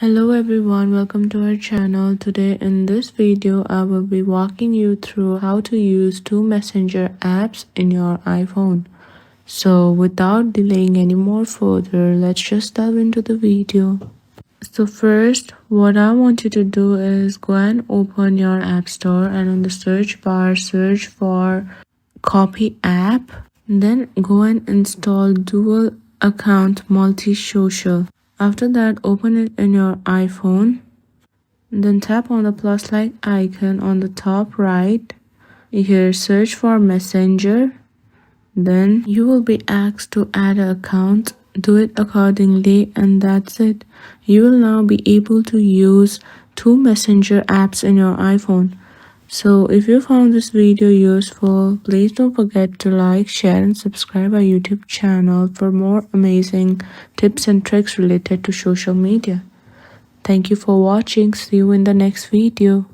Hello everyone, welcome to our channel. Today in this video I will be walking you through how to use two messenger apps in your iPhone. So without delaying any more further, let's just dive into the video. So first, what I want you to do is go and open your app store and on the search bar search for copy app. Then go and install dual account multi-social. After that, open it in your iPhone. Then tap on the plus like icon on the top right. Here search for messenger. Then you will be asked to add an account. Do it accordingly and that's it. You will now be able to use two messenger apps in your iPhone. So if you found this video useful, please don't forget to like, share and subscribe our YouTube channel for more amazing tips and tricks related to social media. Thank you for watching. See you in the next video.